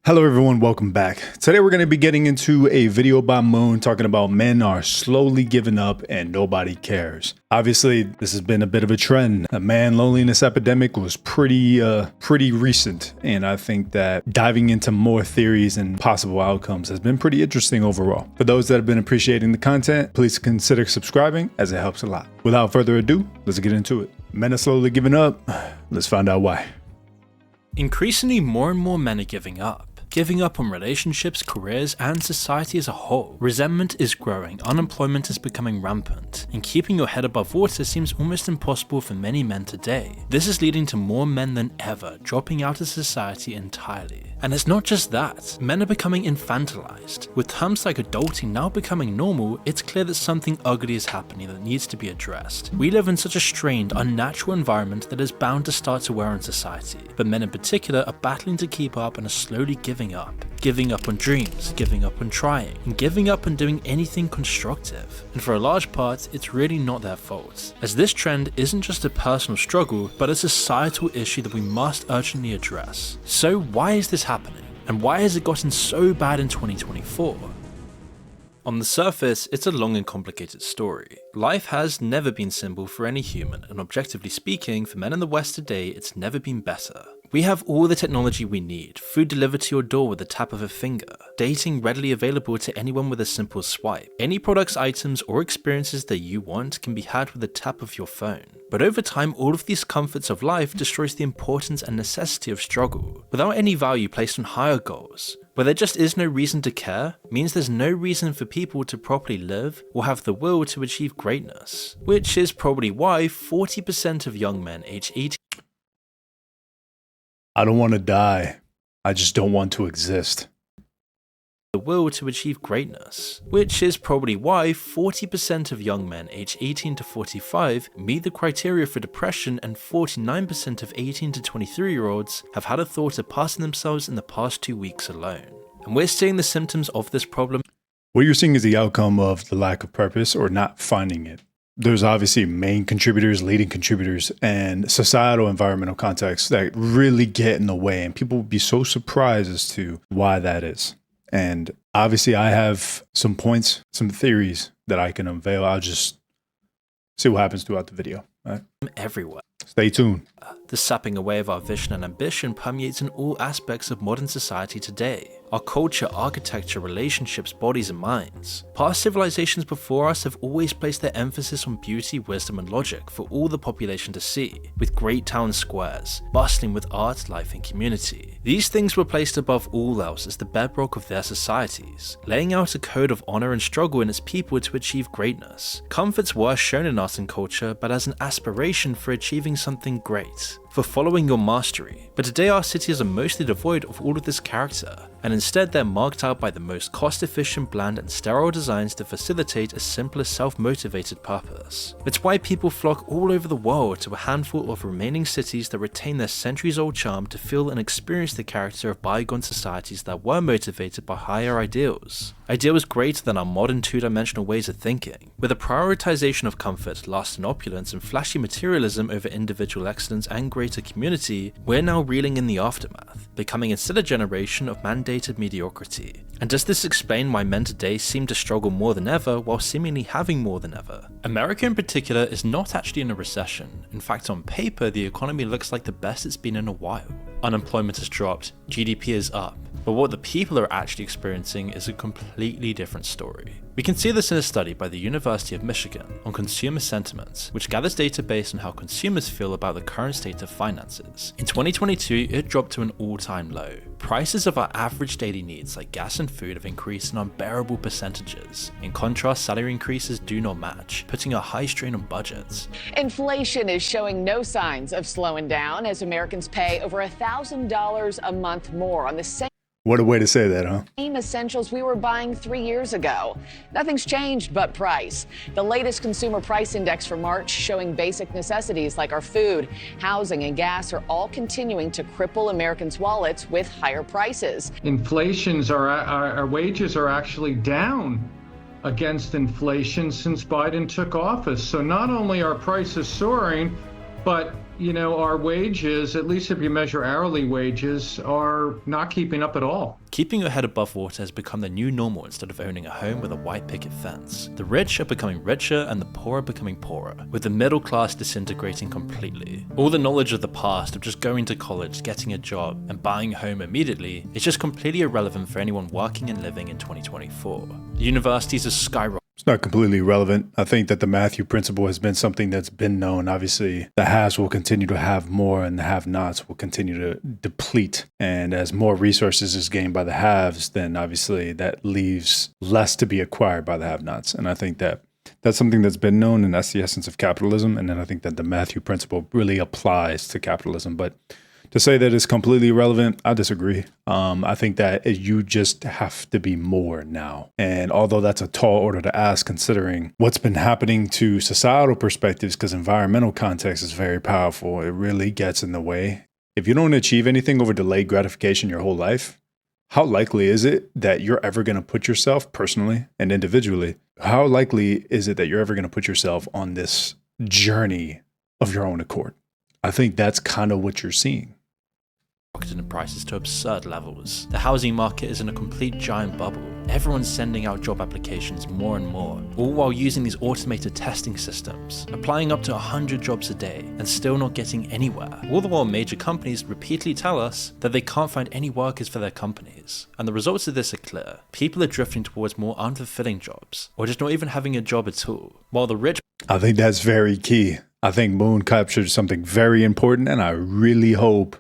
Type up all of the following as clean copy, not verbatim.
Hello everyone, welcome back. Today we're going to be getting into a video by Moon talking about men are slowly giving up and nobody cares. Obviously, this has been a bit of a trend. The man loneliness epidemic was pretty recent, and I think that diving into more theories and possible outcomes has been pretty interesting overall. For those that have been appreciating the content, please consider subscribing as it helps a lot. Without further ado, let's get into it. Men are slowly giving up. Let's find out why. Increasingly, more and more men are giving up. Giving up on relationships, careers, and society as a whole. Resentment is growing, unemployment is becoming rampant, and keeping your head above water seems almost impossible for many men today. This is leading to more men than ever dropping out of society entirely. And it's not just that, men are becoming infantilized. With terms like adulting now becoming normal, it's clear that something ugly is happening that needs to be addressed. We live in such a strained, unnatural environment that is bound to start to wear on society, but men in particular are battling to keep up and are slowly giving up. Giving up on dreams, giving up on trying, and giving up on doing anything constructive. And for a large part, it's really not their fault, as this trend isn't just a personal struggle, but a societal issue that we must urgently address. So why is this happening? And why has it gotten so bad in 2024? On the surface, it's a long and complicated story. Life has never been simple for any human, and objectively speaking, for men in the West today, it's never been better. We have all the technology we need, food delivered to your door with the tap of a finger, dating readily available to anyone with a simple swipe. Any products, items, or experiences that you want can be had with the tap of your phone. But over time, all of these comforts of life destroys the importance and necessity of struggle. Without any value placed on higher goals, where there just is no reason to care, means there's no reason for people to properly live or have the will to achieve greatness. Which is probably why 40% of young men aged 18 I don't want to die. I just don't want to exist. the will to achieve greatness, which is probably why 40% of young men aged 18 to 45 meet the criteria for depression, and 49% of 18 to 23-year-olds have had a thought of passing themselves in the past 2 weeks alone. And we're seeing the symptoms of this problem. What you're seeing is the outcome of the lack of purpose or not finding it. There's obviously main contributors, leading contributors, and societal environmental contexts that really get in the way, and people would be so surprised as to why that is. And obviously I have some points, some theories that I can unveil. I'll just see what happens throughout the video. All right? Everywhere. Stay tuned. The sapping away of our vision and ambition permeates in all aspects of modern society today. Our culture, architecture, relationships, bodies and minds. Past civilizations before us have always placed their emphasis on beauty, wisdom and logic for all the population to see, with great town squares, bustling with art, life and community. These things were placed above all else as the bedrock of their societies, laying out a code of honor and struggle in its people to achieve greatness. Comforts were shown in art and culture, but as an aspiration for achieving something great, for following your mastery. But today our cities are mostly devoid of all of this character, and instead they're marked out by the most cost-efficient, bland and sterile designs to facilitate a simpler self-motivated purpose. It's why people flock all over the world to a handful of remaining cities that retain their centuries-old charm to feel and experience the character of bygone societies that were motivated by higher ideals. Ideals greater than our modern two-dimensional ways of thinking. With a prioritization of comfort, lust and opulence and flashy materialism over individual excellence and greater community, we're now reeling in the aftermath, becoming instead a generation of mandated mediocrity. And does this explain why men today seem to struggle more than ever while seemingly having more than ever? America in particular is not actually in a recession. In fact, on paper, the economy looks like the best it's been in a while. Unemployment has dropped, GDP is up, but what the people are actually experiencing is a completely different story. We can see this in a study by the University of Michigan on consumer sentiments, which gathers data based on how consumers feel about the current state of finances. In 2022, it dropped to an all-time low. Prices of our average daily needs like gas and food have increased in unbearable percentages. In contrast, salary increases do not match, putting a high strain on budgets. Inflation is showing no signs of slowing down as Americans pay over $1,000 a month more on the same What a way to say that, huh? essentials we were buying 3 years ago. Nothing's changed but price. The latest consumer price index for March showing basic necessities like our food, housing, and gas are all continuing to cripple Americans' wallets with higher prices. Our wages are actually down against inflation since Biden took office. So not only are prices soaring, but our wages, at least if you measure hourly wages, are not keeping up at all. Keeping your head above water has become the new normal instead of owning a home with a white picket fence. The rich are becoming richer and the poor are becoming poorer, with the middle class disintegrating completely. All the knowledge of the past of just going to college, getting a job, and buying a home immediately is just completely irrelevant for anyone working and living in 2024. Universities are skyrocketing. It's not completely irrelevant. I think that the Matthew principle has been something that's been known. Obviously, the haves will continue to have more and the have-nots will continue to deplete. And as more resources is gained by the haves, then obviously that leaves less to be acquired by the have-nots. And I think that that's something that's been known, and that's the essence of capitalism. And then I think that the Matthew principle really applies to capitalism. But to say that it's completely irrelevant, I disagree. I think that you just have to be more now. And although that's a tall order to ask, considering what's been happening to societal perspectives, because environmental context is very powerful, it really gets in the way. If you don't achieve anything over delayed gratification your whole life, how likely is it that you're ever going to put yourself personally and individually, how likely is it that you're ever going to put yourself on this journey of your own accord? I think that's kind of what you're seeing. In prices to absurd levels. The housing market is in a complete giant bubble. Everyone's sending out job applications more and more, all while using these automated testing systems, applying up to 100 jobs a day and still not getting anywhere. All the while major companies repeatedly tell us that they can't find any workers for their companies. And the results of this are clear. People are drifting towards more unfulfilling jobs, or just not even having a job at all, while the rich... I think that's very key. I think Moon captured something very important, and I really hope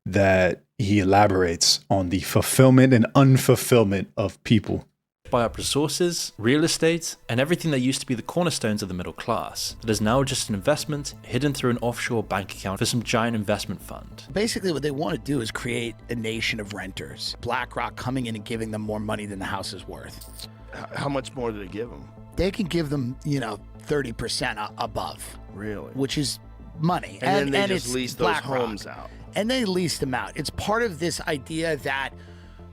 that he elaborates on the fulfillment and unfulfillment of people. Buy up resources, real estate, and everything that used to be the cornerstones of the middle class that is now just an investment hidden through an offshore bank account for some giant investment fund. Basically what they want to do is create a nation of renters. BlackRock coming in and giving them more money than the house is worth. How much more do they give them? They can give them, 30% above. Really? Which is money. And then they just lease those BlackRock. homes out. And they lease them out. It's part of this idea that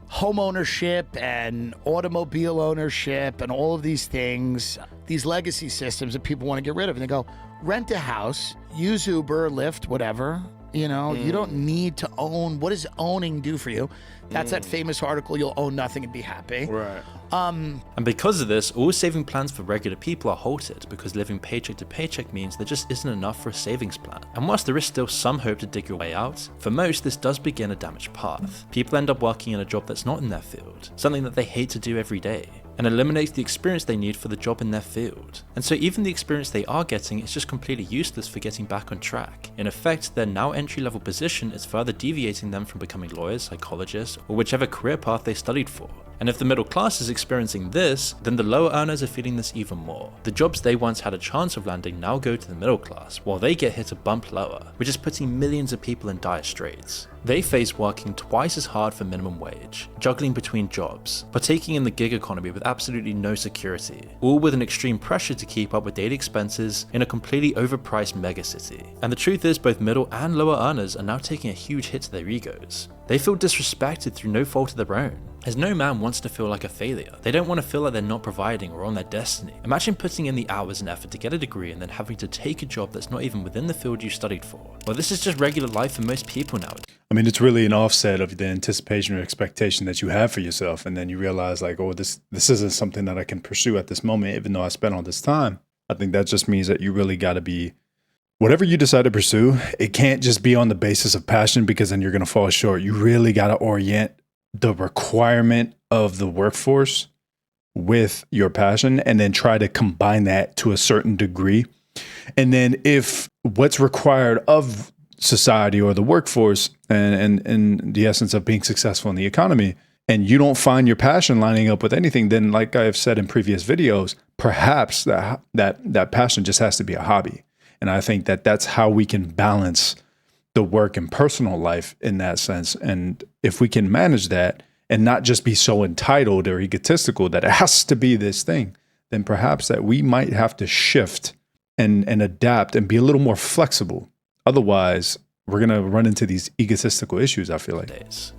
home ownership and automobile ownership and all of these things, these legacy systems that people want to get rid of. And they go, rent a house, use Uber, Lyft, whatever. You don't need to own. What does owning do for you? That's that famous article, you'll own nothing and be happy. Right. And because of this, all saving plans for regular people are halted because living paycheck to paycheck means there just isn't enough for a savings plan. And whilst there is still some hope to dig your way out, for most this does begin a damaged path. People end up working in a job that's not in their field, something that they hate to do every day, and eliminates the experience they need for the job in their field. And so even the experience they are getting is just completely useless for getting back on track. In effect, their now entry-level position is further deviating them from becoming lawyers, psychologists, or whichever career path they studied for. And if the middle class is experiencing this, then the lower earners are feeling this even more. The jobs they once had a chance of landing now go to the middle class, while they get hit a bump lower, which is putting millions of people in dire straits. They face working twice as hard for minimum wage, juggling between jobs, partaking in the gig economy with absolutely no security, all with an extreme pressure to keep up with daily expenses in a completely overpriced megacity. And the truth is, both middle and lower earners are now taking a huge hit to their egos. They feel disrespected through no fault of their own, as no man wants to feel like a failure. They don't want to feel like they're not providing or on their destiny. Imagine putting in the hours and effort to get a degree and then having to take a job that's not even within the field you studied for. Well, this is just regular life for most people nowadays. I mean, it's really an offset of the anticipation or expectation that you have for yourself. And then you realize like, oh, this isn't something that I can pursue at this moment, even though I spent all this time. I think that just means that you really got to be, whatever you decide to pursue, it can't just be on the basis of passion, because then you're going to fall short. You really got to orient the requirement of the workforce with your passion and then try to combine that to a certain degree. And then if what's required of society or the workforce and the essence of being successful in the economy, and you don't find your passion lining up with anything, then like I have said in previous videos, perhaps that passion just has to be a hobby. And I think that that's how we can balance the work and personal life in that sense. And if we can manage that and not just be so entitled or egotistical that it has to be this thing, then perhaps that we might have to shift and adapt and be a little more flexible. Otherwise, we're going to run into these egotistical issues, I feel like.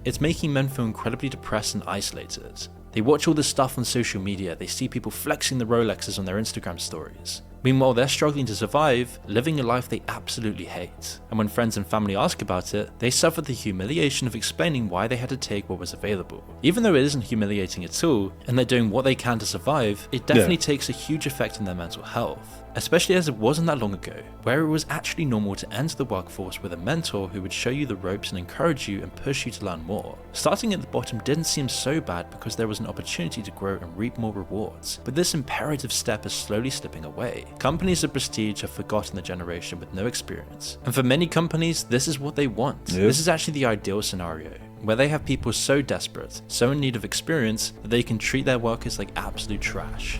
It's making men feel incredibly depressed and isolated. They watch all this stuff on social media, they see people flexing the Rolexes on their Instagram stories. Meanwhile, they're struggling to survive, living a life they absolutely hate. And when friends and family ask about it, they suffer the humiliation of explaining why they had to take what was available. Even though it isn't humiliating at all, and they're doing what they can to survive, it definitely takes a huge effect on their mental health. Especially as it wasn't that long ago, where it was actually normal to enter the workforce with a mentor who would show you the ropes and encourage you and push you to learn more. Starting at the bottom didn't seem so bad because there was an opportunity to grow and reap more rewards, but this imperative step is slowly slipping away. Companies of prestige have forgotten the generation with no experience, and for many companies, this is what they want. This is actually the ideal scenario, where they have people so desperate, so in need of experience, that they can treat their workers like absolute trash.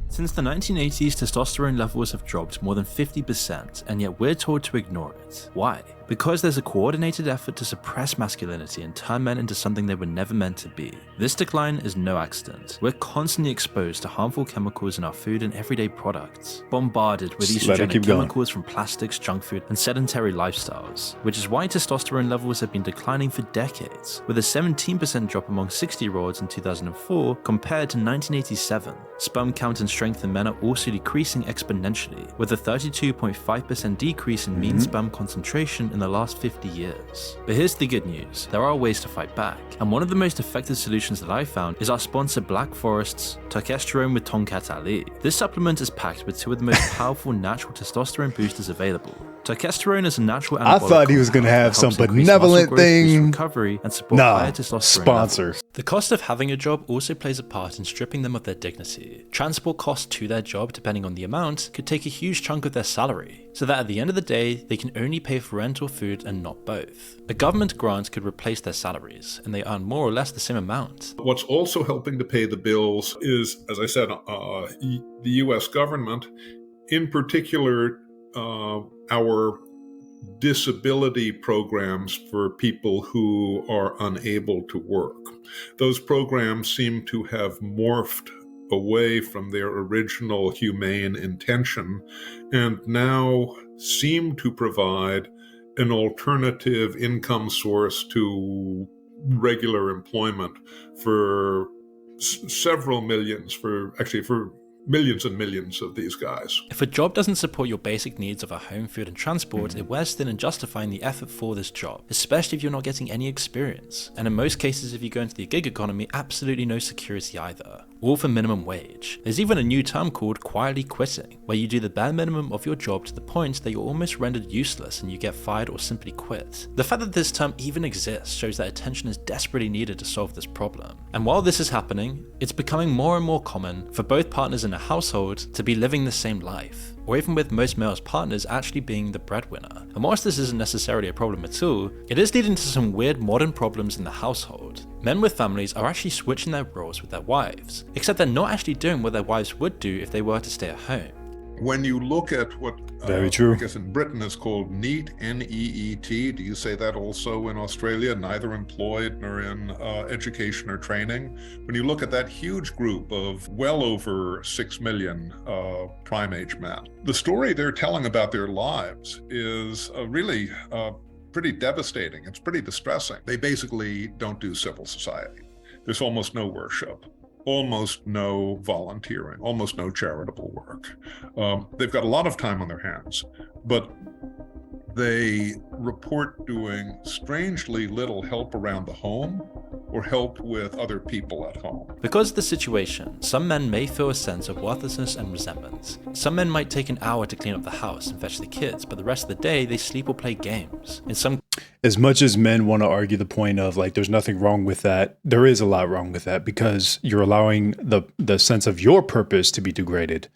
Since the 1980s, testosterone levels have dropped more than 50%, and yet we're told to ignore it. Why? Because there's a coordinated effort to suppress masculinity and turn men into something they were never meant to be. This decline is no accident. We're constantly exposed to harmful chemicals in our food and everyday products, bombarded with estrogenic chemicals from plastics, junk food, and sedentary lifestyles, which is why testosterone levels have been declining for decades, with a 17% drop among 60-year-olds in 2004 compared to 1987. Sperm count and strength in men are also decreasing exponentially, with a 32.5% decrease in mean sperm concentration in the last 50 years. But here's the good news, there are ways to fight back, and one of the most effective solutions that I found is our sponsor Black Forest's Testosterone with Tongkat Ali. This supplement is packed with two of the most powerful natural testosterone boosters available. Testosterone is a natural anabolic. I thought he was going to have some benevolent thing. Recovery and support higher testosterone sponsor. Levels. The cost of having a job also plays a part in stripping them of their dignity. Transport costs to their job, depending on the amount, could take a huge chunk of their salary, so that at the end of the day, they can only pay for rent or food and not both. A government grant could replace their salaries, and they earn more or less the same amount. What's also helping to pay the bills is, as I said, the U.S. government, in particular, our disability programs for people who are unable to work. Those programs seem to have morphed away from their original humane intention and now seem to provide an alternative income source to regular employment for several millions, for millions and millions of these guys. If a job doesn't support your basic needs of a home, food, and transport, it wears thin in justifying the effort for this job, especially if you're not getting any experience. And in most cases, if you go into the gig economy, absolutely no security either. All for minimum wage. There's even a new term called quietly quitting, where you do the bare minimum of your job to the point that you're almost rendered useless and you get fired or simply quit. The fact that this term even exists shows that attention is desperately needed to solve this problem. And while this is happening, it's becoming more and more common for both partners in a household to be living the same life, or even with most males' partners actually being the breadwinner. And whilst this isn't necessarily a problem at all, it is leading to some weird modern problems in the household. Men with families are actually switching their roles with their wives, except they're not actually doing what their wives would do if they were to stay at home. When you look at what Very true. I guess in Britain is called NEET, N-E-E-T, do you say that also in Australia, neither employed nor in education or training? When you look at that huge group of well over 6 million prime age men, the story they're telling about their lives is really pretty devastating. It's pretty distressing. They basically don't do civil society. There's almost no worship, almost no volunteering, almost no charitable work. They've got a lot of time on their hands, but they report doing strangely little help around the home or help with other people at home. Because of the situation, some men may feel a sense of worthlessness and resentment. Some men might take an hour to clean up the house and fetch the kids, but the rest of the day they sleep or play games. As much as men want to argue the point of like there's nothing wrong with that, there is a lot wrong with that because you're allowing the sense of your purpose to be degraded.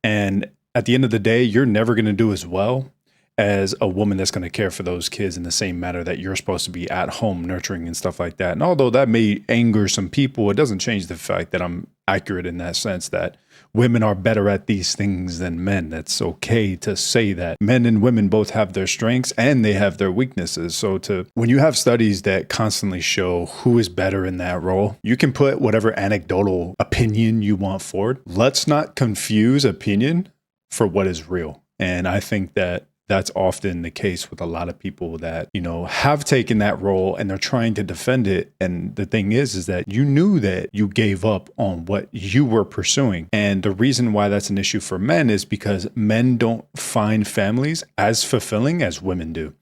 And at the end of the day, you're never going to do as well as a woman that's going to care for those kids in the same manner that you're supposed to be at home nurturing and stuff like that. And although that may anger some people, it doesn't change the fact that I'm accurate in that sense that women are better at these things than men. That's okay to say that. Men and women both have their strengths and they have their weaknesses. So when you have studies that constantly show who is better in that role, you can put whatever anecdotal opinion you want forward. Let's not confuse opinion for what is real. And I think that that's often the case with a lot of people that, you know, have taken that role and they're trying to defend it. And the thing is that you knew that you gave up on what you were pursuing. And the reason why that's an issue for men is because men don't find families as fulfilling as women do.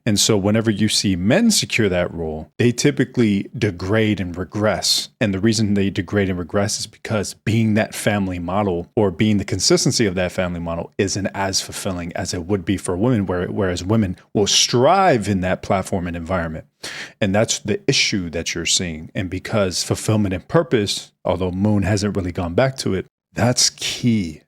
And so whenever you see men secure that role, they typically degrade and regress. And the reason they degrade and regress is because being that family model or being the consistency of that family model isn't as fulfilling as it would be for women, whereas women will strive in that platform and environment. And that's the issue that you're seeing. And because fulfillment and purpose, although Moon hasn't really gone back to it, that's key.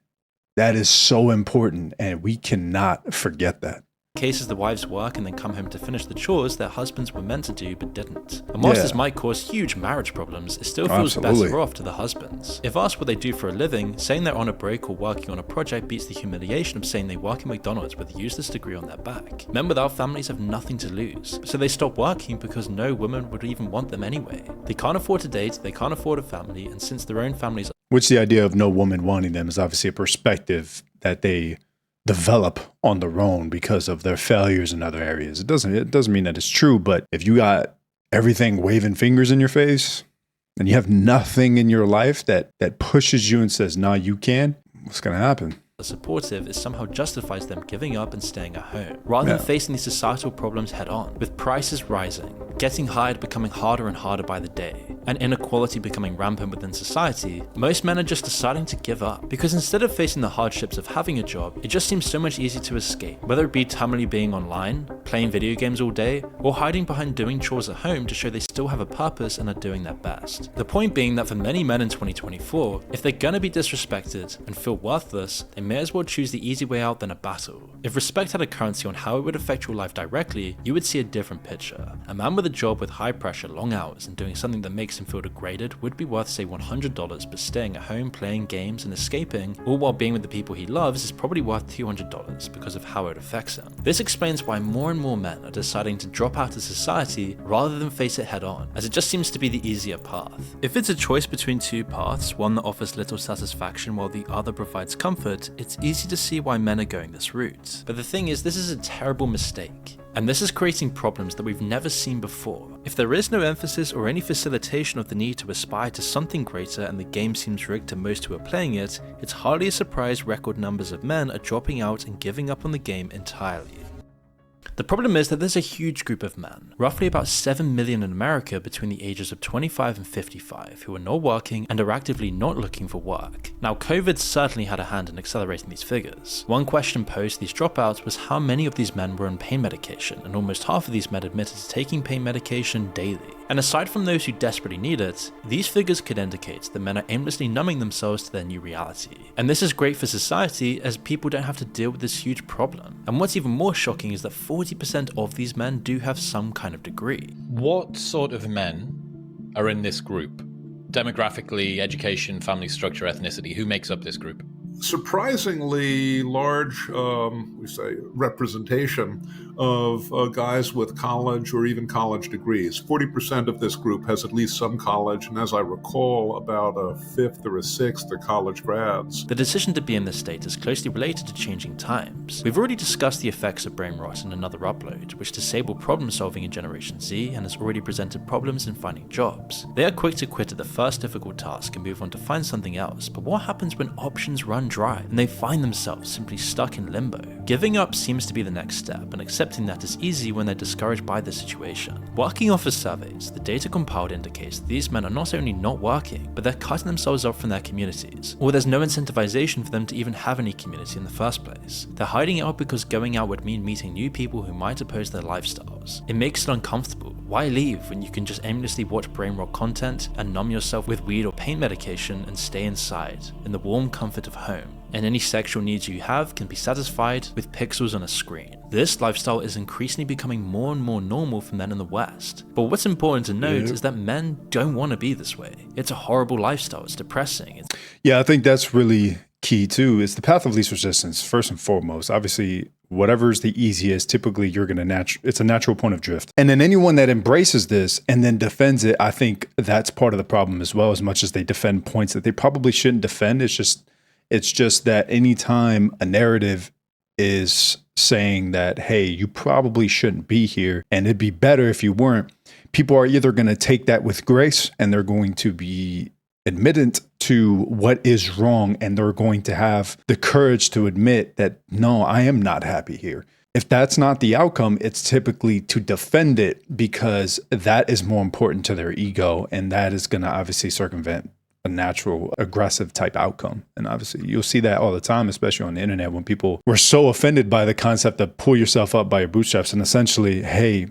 That is so important. And we cannot forget that. Cases the wives work and then come home to finish the chores their husbands were meant to do but didn't. And whilst this might cause huge marriage problems, it still feels better off to the husbands. If asked what they do for a living, saying they're on a break or working on a project beats the humiliation of saying they work in McDonald's with a useless degree on their back. Men without families have nothing to lose, so they stop working because no woman would even want them anyway. They can't afford to date, they can't afford a family, and since their own families... Which the idea of no woman wanting them is obviously a perspective that they develop on their own because of their failures in other areas. It doesn't mean that it's true, but if you got everything waving fingers in your face and you have nothing in your life that pushes you and says, "No, you can," what's going to happen? Supportive, it somehow justifies them giving up and staying at home, rather than facing these societal problems head on. With prices rising, getting hired becoming harder and harder by the day, and inequality becoming rampant within society, most men are just deciding to give up. Because instead of facing the hardships of having a job, it just seems so much easier to escape, whether it be terminally being online, playing video games all day, or hiding behind doing chores at home to show they still have a purpose and are doing their best. The point being that for many men in 2024, if they're gonna be disrespected and feel worthless, they may as well choose the easy way out than a battle. If respect had a currency on how it would affect your life directly, you would see a different picture. A man with a job with high pressure, long hours, and doing something that makes him feel degraded would be worth say $100, but staying at home playing games and escaping, all while being with the people he loves, is probably worth $200 because of how it affects him. This explains why more and more men are deciding to drop out of society rather than face it head on, as it just seems to be the easier path. If it's a choice between two paths, one that offers little satisfaction while the other provides comfort, it's easy to see why men are going this route. But the thing is, this is a terrible mistake. And this is creating problems that we've never seen before. If there is no emphasis or any facilitation of the need to aspire to something greater and the game seems rigged to most who are playing it, it's hardly a surprise record numbers of men are dropping out and giving up on the game entirely. The problem is that there's a huge group of men, roughly about 7 million in America between the ages of 25 and 55, who are not working and are actively not looking for work. Now, COVID certainly had a hand in accelerating these figures. One question posed to these dropouts was how many of these men were on pain medication, and almost half of these men admitted to taking pain medication daily. And aside from those who desperately need it, these figures could indicate that men are aimlessly numbing themselves to their new reality. And this is great for society as people don't have to deal with this huge problem. And what's even more shocking is that 40% of these men do have some kind of degree. What sort of men are in this group? Demographically, education, family structure, ethnicity, who makes up this group? Surprisingly large, representation of guys with college or even college degrees. 40% of this group has at least some college, and as I recall, about a fifth or a sixth are college grads. The decision to be in this state is closely related to changing times. We've already discussed the effects of brain rot in another upload, which disabled problem solving in Generation Z and has already presented problems in finding jobs. They are quick to quit at the first difficult task and move on to find something else, but what happens when options run dry and they find themselves simply stuck in limbo? Giving up seems to be the next step, and accepting that is easy when they're discouraged by the situation. Working off of surveys, the data compiled indicates that these men are not only not working, but they're cutting themselves off from their communities, or there's no incentivization for them to even have any community in the first place. They're hiding out because going out would mean meeting new people who might oppose their lifestyles. It makes it uncomfortable. Why leave when you can just aimlessly watch brain rot content and numb yourself with weed or pain medication and stay inside, in the warm comfort of home? And any sexual needs you have can be satisfied with pixels on a screen. This lifestyle is increasingly becoming more and more normal for men in the West. But what's important to note is that men don't want to be this way. It's a horrible lifestyle, it's depressing. Yeah, I think that's really key too. It's the path of least resistance, first and foremost. Obviously, whatever's the easiest, typically you're going to it's a natural point of drift. And then anyone that embraces this and then defends it, I think that's part of the problem as well, as much as they defend points that they probably shouldn't defend. It's just that anytime a narrative is saying that, hey, you probably shouldn't be here and it'd be better if you weren't, people are either going to take that with grace and they're going to be admitted to what is wrong, and they're going to have the courage to admit that, no, I am not happy here. If that's not the outcome, it's typically to defend it because that is more important to their ego, and that is going to obviously circumvent a natural aggressive type outcome. And obviously you'll see that all the time, especially on the internet, when people were so offended by the concept of pull yourself up by your bootstraps, and essentially, hey,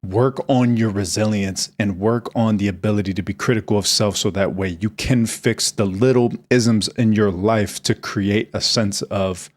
work on your resilience and work on the ability to be critical of self so that way you can fix the little isms in your life to create a sense of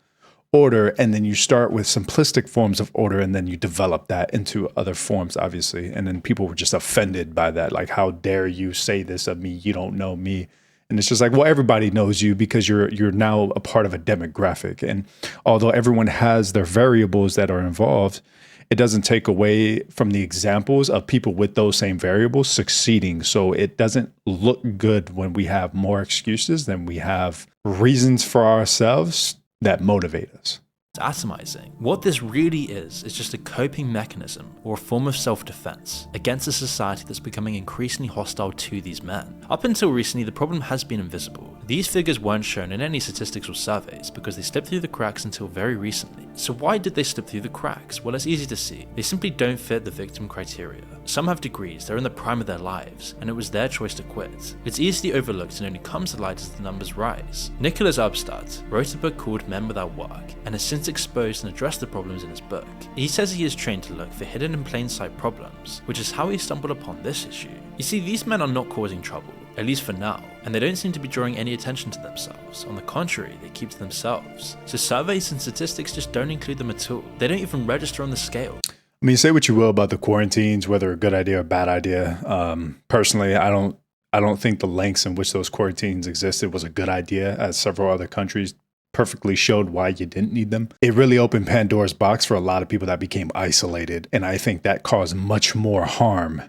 order. And then you start with simplistic forms of order and then you develop that into other forms, obviously. And then people were just offended by that. Like, how dare you say this of me? You don't know me. And it's just like, well, everybody knows you because you're now a part of a demographic. And although everyone has their variables that are involved, it doesn't take away from the examples of people with those same variables succeeding. So it doesn't look good when we have more excuses than we have reasons for ourselves that motivate us. Atomizing. What this really is just a coping mechanism or a form of self-defense against a society that's becoming increasingly hostile to these men. Up until recently, the problem has been invisible. These figures weren't shown in any statistics or surveys because they slipped through the cracks until very recently. So why did they slip through the cracks? Well, it's easy to see. They simply don't fit the victim criteria. Some have degrees, they're in the prime of their lives, and it was their choice to quit. It's easily overlooked and only comes to light as the numbers rise. Nicholas Upstart wrote a book called Men Without Work, and has since exposed and addressed the problems in his book. He says he is trained to look for hidden in plain sight problems, which is how he stumbled upon this issue. You see, these men are not causing trouble, at least for now, and they don't seem to be drawing any attention to themselves. On the contrary, they keep to themselves. So surveys and statistics just don't include them at all. They don't even register on the scale. I mean, say what you will about the quarantines, whether a good idea or bad idea. Personally, I don't think the lengths in which those quarantines existed was a good idea, as several other countries perfectly showed why you didn't need them. It really opened Pandora's box for a lot of people that became isolated. And I think that caused much more harm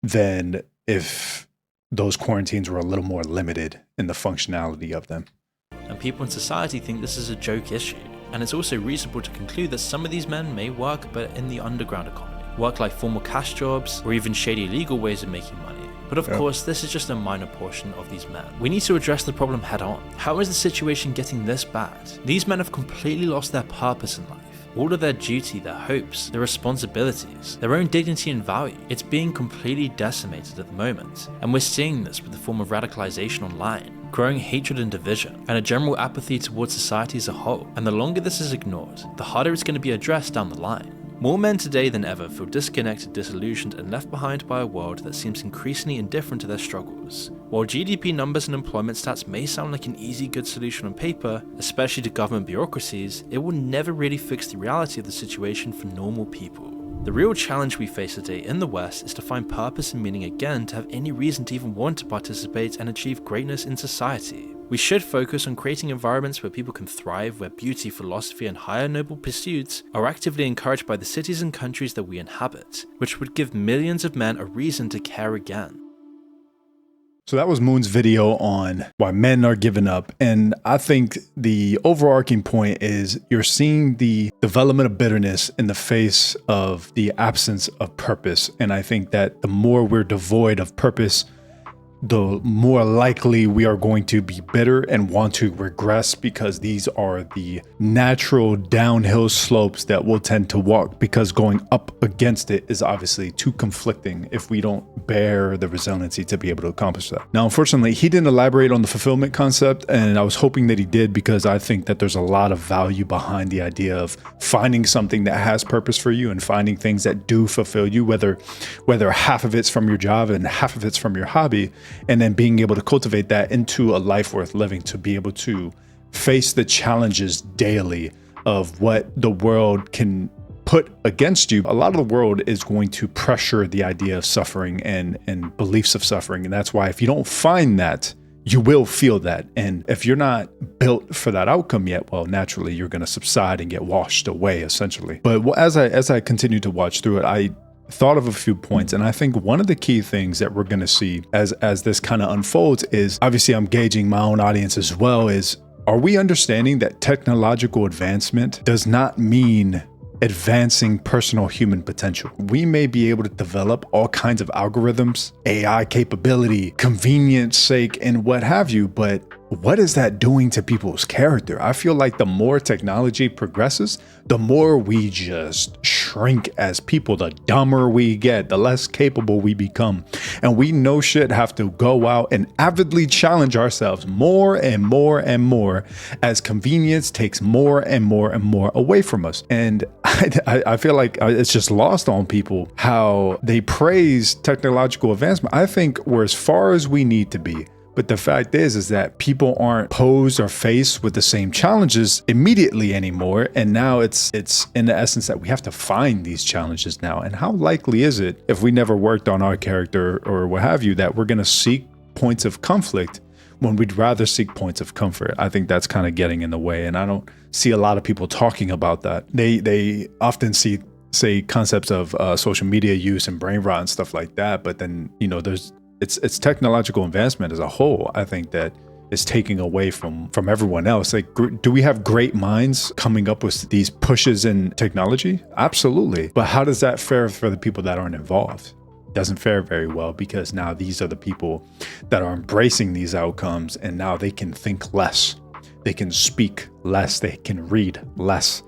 than if those quarantines were a little more limited in the functionality of them. And people in society think this is a joke issue. And it's also reasonable to conclude that some of these men may work, but in the underground economy. Work like formal cash jobs, or even shady legal ways of making money. But of course, this is just a minor portion of these men. We need to address the problem head on. How is the situation getting this bad? These men have completely lost their purpose in life. All of their duty, their hopes, their responsibilities, their own dignity and value. It's being completely decimated at the moment. And we're seeing this with the form of radicalization online, growing hatred and division, and a general apathy towards society as a whole. And the longer this is ignored, the harder it's going to be addressed down the line. More men today than ever feel disconnected, disillusioned, and left behind by a world that seems increasingly indifferent to their struggles. While GDP numbers and employment stats may sound like an easy, good solution on paper, especially to government bureaucracies, it will never really fix the reality of the situation for normal people. The real challenge we face today in the West is to find purpose and meaning again, to have any reason to even want to participate and achieve greatness in society. We should focus on creating environments where people can thrive, where beauty, philosophy, and higher noble pursuits are actively encouraged by the cities and countries that we inhabit, which would give millions of men a reason to care again. So that was Moon's video on why men are giving up. And I think the overarching point is you're seeing the development of bitterness in the face of the absence of purpose. And I think that the more we're devoid of purpose, the more likely we are going to be bitter and want to regress, because these are the natural downhill slopes that we'll tend to walk, because going up against it is obviously too conflicting if we don't bear the resiliency to be able to accomplish that. Now, unfortunately, he didn't elaborate on the fulfillment concept, and I was hoping that he did, because I think that there's a lot of value behind the idea of finding something that has purpose for you and finding things that do fulfill you, whether half of it's from your job and half of it's from your hobby. And then being able to cultivate that into a life worth living, to be able to face the challenges daily of what the world can put against you. A lot of the world is going to pressure the idea of suffering and beliefs of suffering. And that's why if you don't find that, you will feel that. And if you're not built for that outcome yet, well, naturally, you're going to subside and get washed away, essentially. But as I continue to watch through it, I thought of a few points, and I think one of the key things that we're going to see as this kind of unfolds is, obviously I'm gauging my own audience as well, is Are we understanding that technological advancement does not mean advancing personal human potential? We may be able to develop all kinds of algorithms, AI capability, convenience sake, and what have you, but what is that doing to people's character? I feel like the more technology progresses, the more we just shrink as people, the dumber we get, the less capable we become. And we no shit have to go out and avidly challenge ourselves more and more and more as convenience takes more and more and more away from us. And I feel like it's just lost on people how they praise technological advancement. I think we're as far as we need to be. But the fact is that people aren't posed or faced with the same challenges immediately anymore. And now it's in the essence that we have to find these challenges now. And how likely is it, if we never worked on our character or what have you, that we're going to seek points of conflict when we'd rather seek points of comfort? I think that's kind of getting in the way. And I don't see a lot of people talking about that. They often say concepts of social media use and brain rot and stuff like that. But then, it's technological advancement as a whole, I think, that is taking away from everyone else. Like, do we have great minds coming up with these pushes in technology? Absolutely. But how does that fare for the people that aren't involved? Doesn't fare very well, because now these are the people that are embracing these outcomes, and now they can think less. They can speak less. They can read less.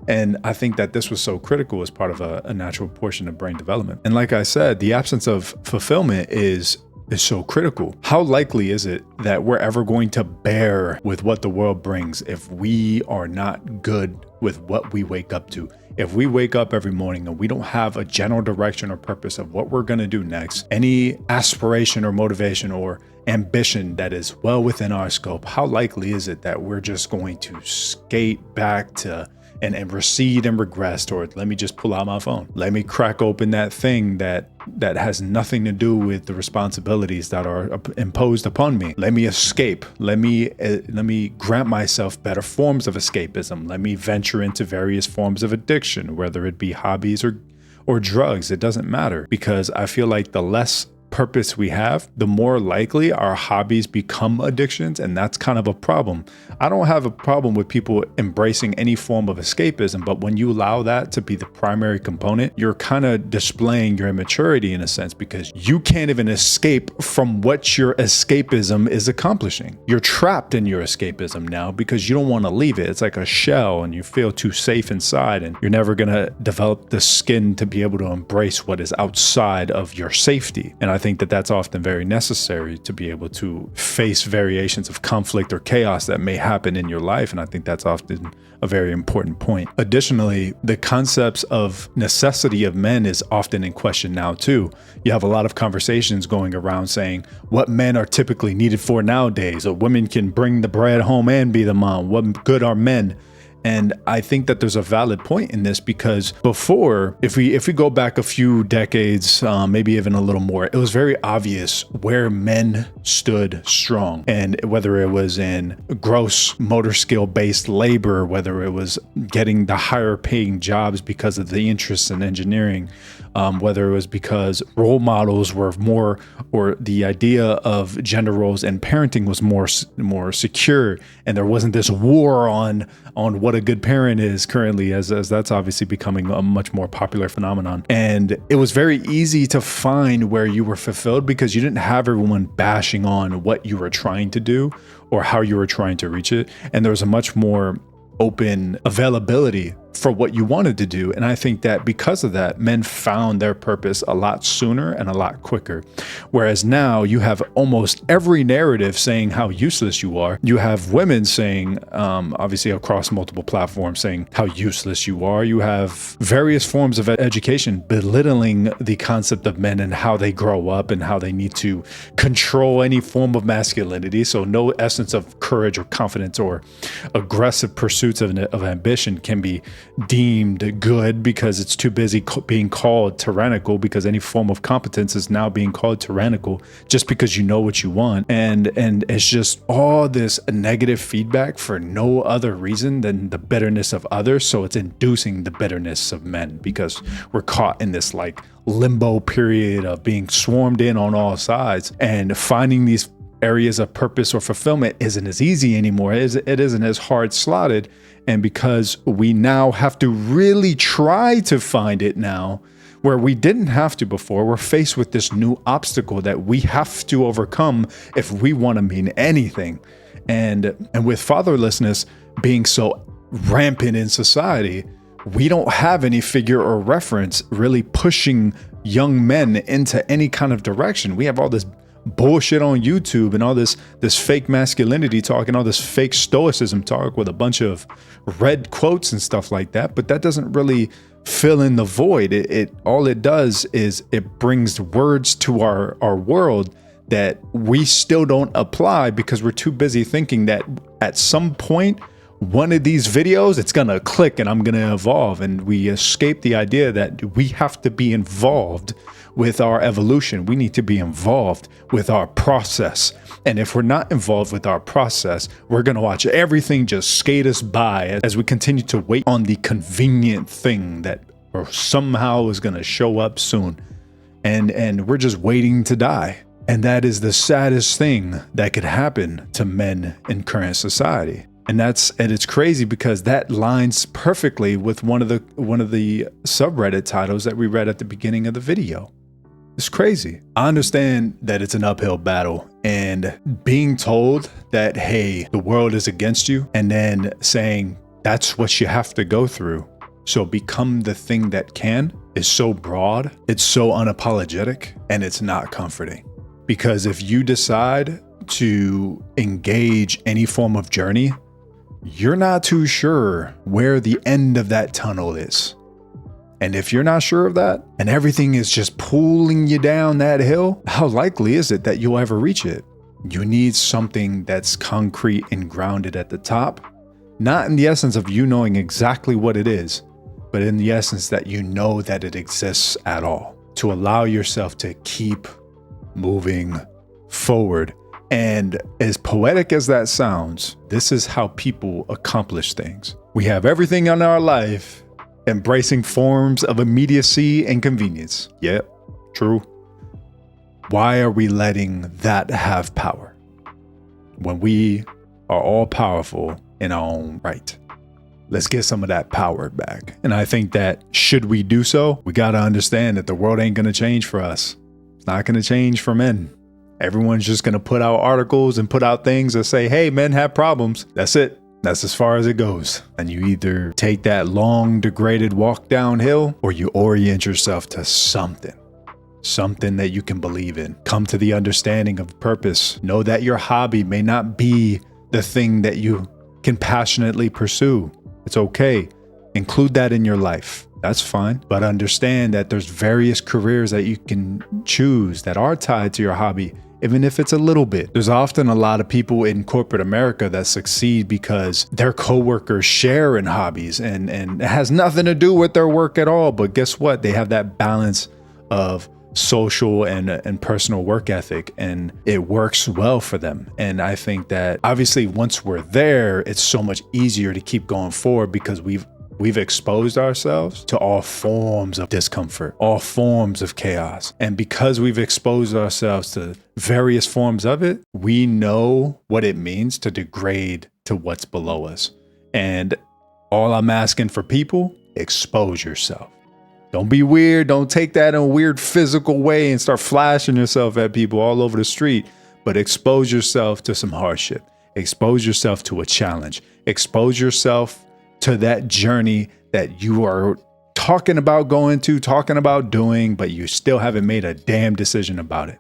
And I think that this was so critical as part of a natural portion of brain development. And like I said, the absence of fulfillment is so critical. How likely is it that we're ever going to bear with what the world brings if we are not good with what we wake up to? If we wake up every morning and we don't have a general direction or purpose of what we're going to do next, any aspiration or motivation or ambition that is well within our scope, how likely is it that we're just going to skate back to and recede and regress toward, let me just pull out my phone. Let me crack open that thing that has nothing to do with the responsibilities that are imposed upon me. Let me escape. Let me grant myself better forms of escapism. Let me venture into various forms of addiction, whether it be hobbies or drugs. It doesn't matter, because I feel like the less purpose we have, the more likely our hobbies become addictions, and that's kind of a problem. I don't have a problem with people embracing any form of escapism, but when you allow that to be the primary component, you're kind of displaying your immaturity in a sense, because you can't even escape from what your escapism is accomplishing. You're trapped in your escapism now because you don't want to leave it. It's like a shell, and you feel too safe inside, and you're never going to develop the skin to be able to embrace what is outside of your safety. And I think that that's often very necessary to be able to face variations of conflict or chaos that may happen in your life. And I think that's often a very important point. Additionally, the concepts of necessity of men is often in question now too. You have a lot of conversations going around saying what men are typically needed for nowadays. A woman can bring the bread home and be the mom. What good are men? And I think that there's a valid point in this, because before, if we go back a few decades, maybe even a little more, it was very obvious where men stood strong. And whether it was in gross motor skill based labor, whether it was getting the higher paying jobs because of the interest in engineering, whether it was because role models were more, or the idea of gender roles and parenting was more secure, and there wasn't this war on what a good parent is currently, as that's obviously becoming a much more popular phenomenon. And it was very easy to find where you were fulfilled because you didn't have everyone bashing on what you were trying to do or how you were trying to reach it, and there was a much more open availability for what you wanted to do. And I think that because of that, men found their purpose a lot sooner and a lot quicker. Whereas now you have almost every narrative saying how useless you are. You have women saying, obviously across multiple platforms, saying how useless you are. You have various forms of education belittling the concept of men and how they grow up and how they need to control any form of masculinity. So no essence of courage or confidence or aggressive pursuits of ambition can be deemed good because it's too busy being called tyrannical, because any form of competence is now being called tyrannical just because you know what you want. And it's just all this negative feedback for no other reason than the bitterness of others. So it's inducing the bitterness of men because we're caught in this like limbo period of being swarmed in on all sides and finding these areas of purpose or fulfillment isn't as easy anymore. It isn't as hard slotted. And because we now have to really try to find it now, where we didn't have to before, we're faced with this new obstacle that we have to overcome if we want to mean anything. And with fatherlessness being so rampant in society, we don't have any figure or reference really pushing young men into any kind of direction. We have all this bullshit on YouTube and all this fake masculinity talk and all this fake stoicism talk with a bunch of red quotes and stuff like that. But that doesn't really fill in the void. All it does is it brings words to our world that we still don't apply because we're too busy thinking that at some point, one of these videos, it's gonna click and I'm gonna evolve. And we escape the idea that we have to be involved with our evolution. We need to be involved with our process. And if we're not involved with our process, we're gonna watch everything just skate us by as we continue to wait on the convenient thing that somehow is gonna show up soon. And we're just waiting to die. And that is the saddest thing that could happen to men in current society. And it's crazy because that lines perfectly with one of the subreddit titles that we read at the beginning of the video. It's crazy. I understand that it's an uphill battle, and being told that, hey, the world is against you, and then saying that's what you have to go through, so become the thing that can, is so broad, it's so unapologetic, and it's not comforting. Because if you decide to engage any form of journey, you're not too sure where the end of that tunnel is. And if you're not sure of that, and everything is just pulling you down that hill, how likely is it that you'll ever reach it? You need something that's concrete and grounded at the top, not in the essence of you knowing exactly what it is, but in the essence that you know that it exists at all, to allow yourself to keep moving forward. And as poetic as that sounds, this is how people accomplish things. We have everything in our life embracing forms of immediacy and convenience. Yep, true. Why are we letting that have power when we are all powerful in our own right? Let's get some of that power back. And I think that should we do so, we got to understand that the world ain't going to change for us. It's not going to change for men. Everyone's just going to put out articles and put out things that say, hey, men have problems. That's it. That's as far as it goes. And you either take that long, degraded walk downhill, or you orient yourself to something that you can believe in. Come to the understanding of purpose. Know that your hobby may not be the thing that you can passionately pursue. It's okay. Include that in your life. That's fine. But understand that there's various careers that you can choose that are tied to your hobby, even if it's a little bit. There's often a lot of people in corporate America that succeed because their coworkers share in hobbies and it has nothing to do with their work at all. But guess what? They have that balance of social and personal work ethic, and it works well for them. And I think that obviously once we're there, it's so much easier to keep going forward because we've exposed ourselves to all forms of discomfort, all forms of chaos. And because we've exposed ourselves to various forms of it, we know what it means to degrade to what's below us. And all I'm asking for people, expose yourself. Don't be weird. Don't take that in a weird physical way and start flashing yourself at people all over the street, but expose yourself to some hardship. Expose yourself to a challenge. Expose yourself to that journey that you are talking about talking about doing, but you still haven't made a damn decision about it.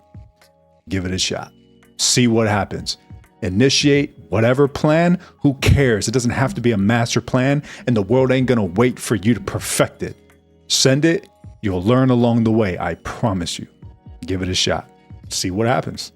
Give it a shot. See what happens. Initiate whatever plan. Who cares? It doesn't have to be a master plan, and the world ain't gonna wait for you to perfect it. Send it. You'll learn along the way. I promise you. Give it a shot. See what happens.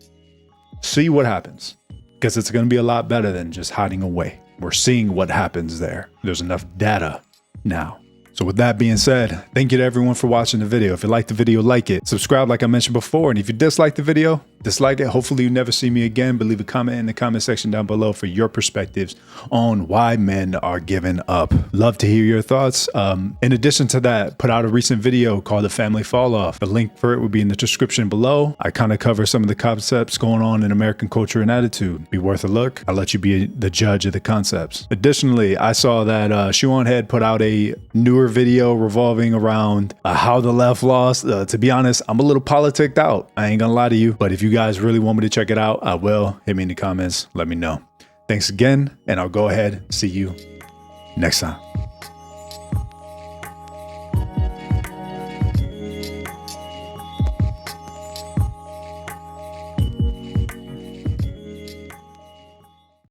See what happens. Because it's gonna be a lot better than just hiding away. We're seeing what happens there. There's enough data now So with that being said, thank you to everyone for watching the video. If you liked the video, like it. Subscribe like I mentioned before. And if you dislike the video, dislike it. Hopefully you never see me again, but leave a comment in the comment section down below for your perspectives on why men are giving up. Love to hear your thoughts. In addition to that, put out a recent video called The Family Fall Off. The link for it will be in the description below. I kind of cover some of the concepts going on in American culture and attitude. Be worth a look. I'll let you be the judge of the concepts. Additionally, I saw that Shoe on Head put out a newer video revolving around how the left lost. To be honest, I'm a little politicked out. I ain't gonna lie to you, but if you guys really want me to check it out, I will. Hit me in the comments. Let me know. Thanks again, and I'll go ahead. See you next time.